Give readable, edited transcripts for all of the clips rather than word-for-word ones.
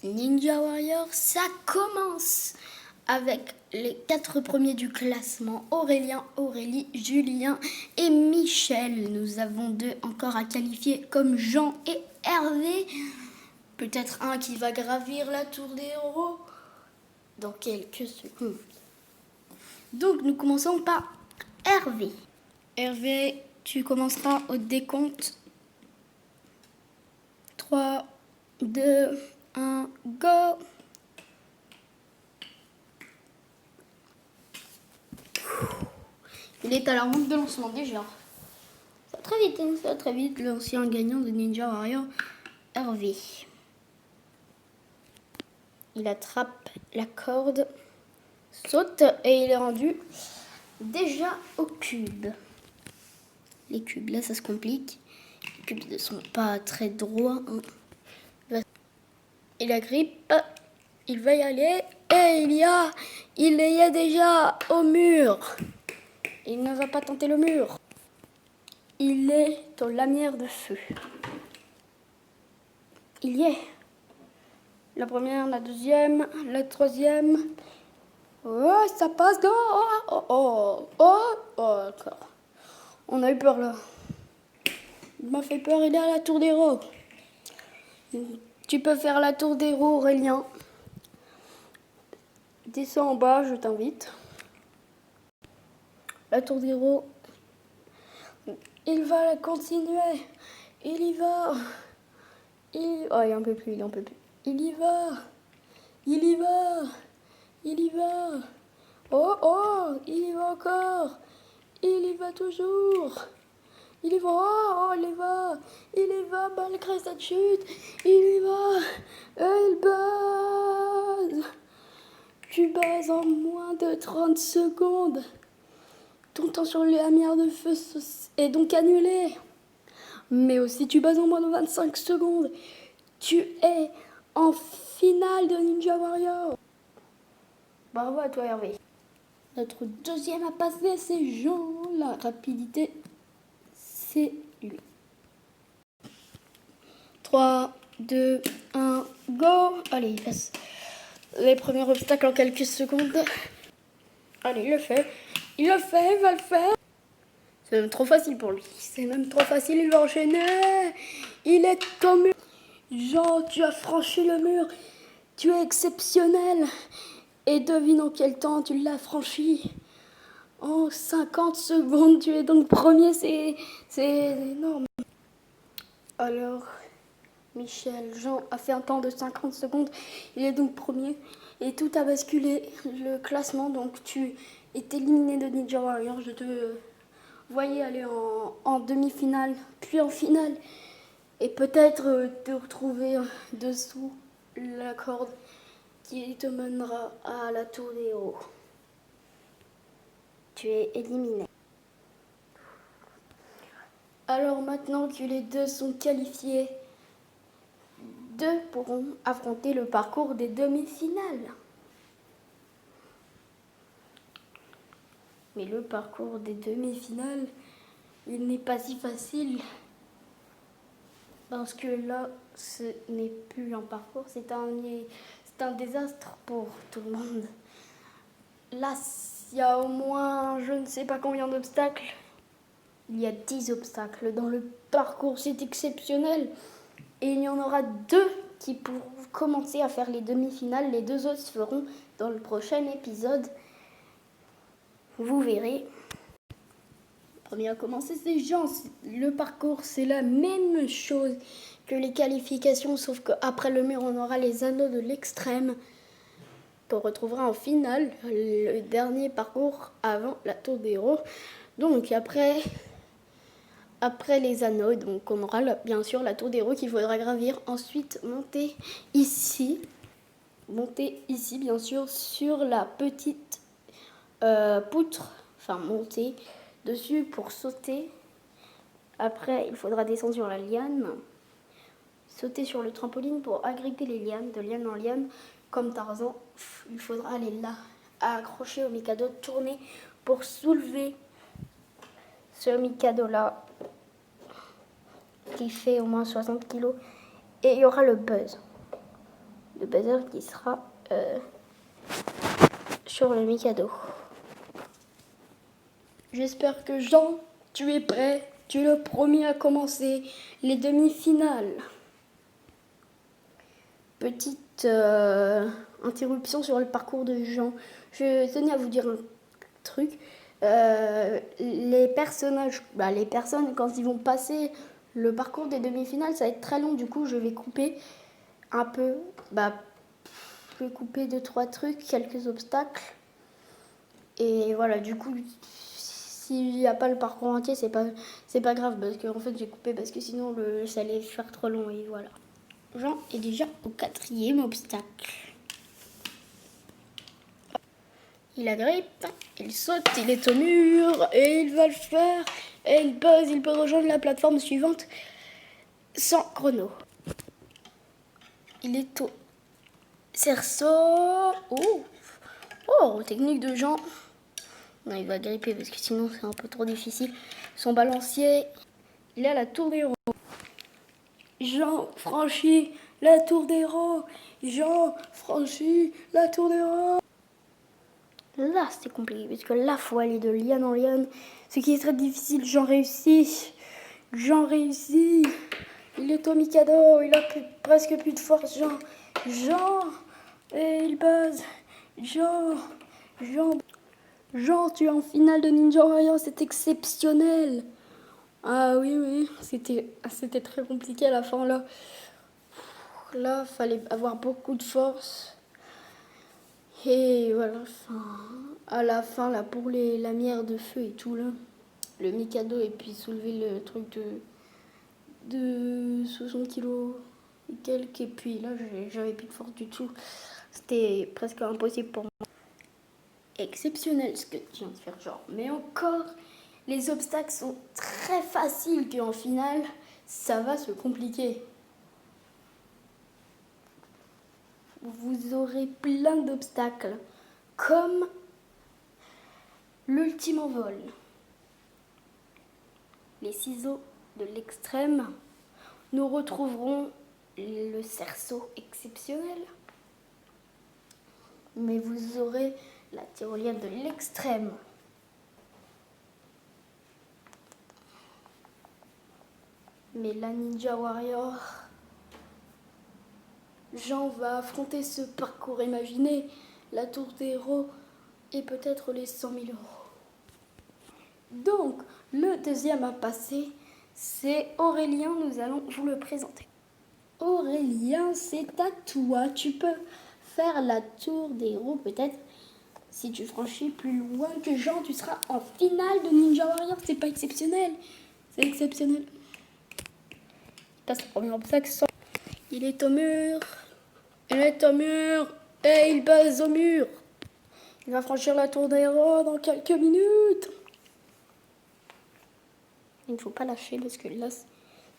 Ninja Warrior, ça commence avec les 4 premiers du classement, Aurélien, Aurélie, Julien et Michel. Nous avons 2 encore à qualifier comme Jean et Hervé. Peut-être un qui va gravir la tour des héros dans quelques secondes. Donc nous commençons par Hervé. Hervé, tu commenceras au décompte. 3, 2, 1, go! Il est à la route de lancement déjà. Ça va très vite, hein, ça va très vite. L'ancien gagnant de Ninja Warrior, Hervé. Il attrape la corde, saute et il est rendu déjà au cube. Les cubes, là, ça se complique. Les cubes ne sont pas très droits. Hein. Il agrippe, il va y aller et il est déjà au mur. Il ne va pas tenter le mur. Il est aux lanières de feu. Il y est. La première, la deuxième, la troisième. Oh, ça passe. Oh, d'accord. On a eu peur là. Il m'a fait peur, il est à la tour des héros. Tu peux faire la tour des héros, Aurélien. Descends en bas, je t'invite. La tour des héros. Il va la continuer. Il y va. Oh, il en peut plus, il en peut plus. Il y va. Il y va. Il y va. Oh, il y va encore. Il y va toujours. Il y va, il y va malgré cette chute. Il y va. Il base. Tu bases en moins de 30 secondes. Ton temps sur les lanières de feu est donc annulé. Mais aussi tu bases en moins de 25 secondes. Tu es en finale de Ninja Warrior. Bravo à toi Hervé. Notre deuxième à passer, c'est Jean. La rapidité, c'est lui. 3, 2, 1, go. Allez, il passe les premiers obstacles en quelques secondes. Allez, il le fait, il va le faire. C'est même trop facile pour lui. C'est même trop facile, il va enchaîner. Il est au mur. Jean, tu as franchi le mur. Tu es exceptionnel. Et devine en quel temps tu l'as franchi. En 50 secondes, tu es donc premier. C'est énorme. Alors, Michel, Jean a fait un temps de 50 secondes. Il est donc premier. Et tout a basculé le classement. Donc tu es éliminé de Ninja Warrior. Je te voyais aller en demi-finale, puis en finale. Et peut-être te retrouver dessous la corde qui te mènera à la tour des héros. Tu es éliminé. Alors maintenant que les 2 sont qualifiés, 2 pourront affronter le parcours des demi-finales. Mais le parcours des demi-finales, il n'est pas si facile. Parce que là, ce n'est plus un parcours, c'est un désastre pour tout le monde. Là, il y a au moins je ne sais pas combien d'obstacles. Il y a 10 obstacles dans le parcours, c'est exceptionnel. Et il y en aura 2 qui pourront commencer à faire les demi-finales. Les 2 autres se feront dans le prochain épisode. Vous verrez. Le premier à commencer, c'est Jean. Le parcours, c'est la même chose que les qualifications, sauf qu'après le mur, on aura les anneaux de l'extrême. On retrouvera en finale le dernier parcours avant la tour des héros. Donc après les anneaux, donc on aura bien sûr la tour des héros qu'il faudra gravir. Ensuite monter ici bien sûr sur la petite poutre, enfin monter dessus pour sauter. Après il faudra descendre sur la liane, sauter sur le trampoline pour agripper les lianes, de liane en liane. Comme Tarzan, il faudra aller là, accrocher au Mikado, tourner pour soulever ce Mikado-là, qui fait au moins 60 kg. Et il y aura le buzz. le buzzer qui sera sur le Mikado. J'espère que Jean, tu es prêt. Tu es le premier à commencer les demi-finales. Petite interruption sur le parcours de Jean. Je tenais à vous dire un truc. Les personnes, quand ils vont passer le parcours des demi-finales, ça va être très long. Du coup, je vais couper un peu. Je vais couper 2-3 trucs, quelques obstacles. Et voilà, du coup, s'il n'y a pas le parcours entier, c'est pas grave. Parce qu'en fait, j'ai coupé parce que sinon, ça allait faire trop long. Et voilà. Jean est déjà au 4e obstacle. Il agrippe, il saute, il est au mur et il va le faire. Et il peut rejoindre la plateforme suivante sans chrono. Il est au cerceau. Oh, technique de Jean. Non, il va gripper parce que sinon c'est un peu trop difficile. Son balancier, il est à la tour des héros. Jean franchit la tour des héros. Jean franchit la tour des héros. Là, c'était compliqué, parce que là, il faut aller de liane en liane. Ce qui est très difficile. Jean réussit. Jean réussit. Il est au Mikado. Il a presque plus de force. Jean. Et il buzz. Jean, tu es en finale de Ninja Warrior. C'est exceptionnel. Ah oui. C'était très compliqué à la fin, là. Là, il fallait avoir beaucoup de force. Et voilà, à la fin, là, pour les lamières de feu et tout, là, le Mikado, et puis soulever le truc de 60 kilos et quelques, et puis là, j'avais plus de force du tout. C'était presque impossible pour moi. Exceptionnel ce que tu viens de faire, genre. Mais encore, les obstacles sont très faciles, qu'en finale, ça va se compliquer. Vous aurez plein d'obstacles, comme l'ultime envol, les ciseaux de l'extrême. Nous retrouverons le cerceau exceptionnel, mais vous aurez la tyrolienne de l'extrême. Mais la Ninja Warrior, Jean va affronter ce parcours imaginé, la tour des héros et peut-être les 100 000 euros. Donc, le deuxième à passer, c'est Aurélien, nous allons vous le présenter. Aurélien, c'est à toi, tu peux faire la tour des héros peut-être. Si tu franchis plus loin que Jean, tu seras en finale de Ninja Warrior, c'est pas exceptionnel. C'est exceptionnel. Il passe le premier obstacle. Il est au mur. Et il passe au mur. Il va franchir la tour des héros dans quelques minutes. Il ne faut pas lâcher parce que là,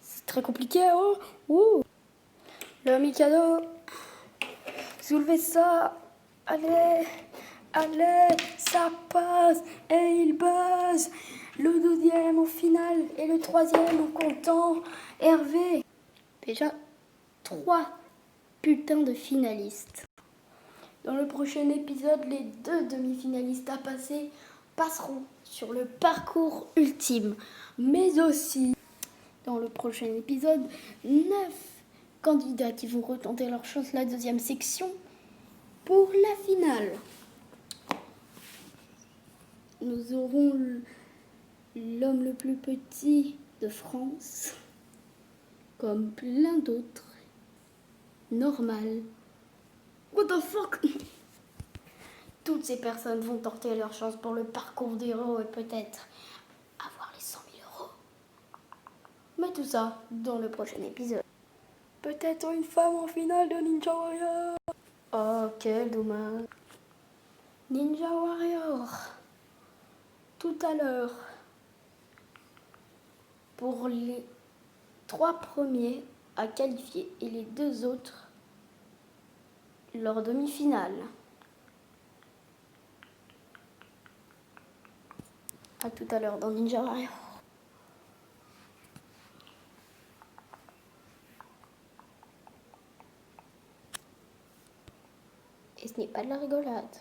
c'est très compliqué. Le Mikado. Soulevez ça. Allez, ça passe. Et il buzz. Le deuxième en finale et le troisième en comptant Hervé. Déjà, 3 putains de finalistes. Dans le prochain épisode, les 2 demi-finalistes à passer passeront sur le parcours ultime. Mais aussi, dans le prochain épisode, 9 candidats qui vont retenter leur chance la deuxième section pour la finale. Nous aurons l'homme le plus petit de France, comme plein d'autres. Normal. What the fuck? Toutes ces personnes vont tenter leur chance pour le parcours des héros et peut-être avoir les 100 000 euros. Mais tout ça dans le prochain épisode. Peut-être une femme en finale de Ninja Warrior. Oh, quel dommage. Ninja Warrior. Tout à l'heure. Pour les 3 premiers à qualifier et les 2 autres leur demi-finale. A tout à l'heure dans Ninja Warrior. Et ce n'est pas de la rigolade.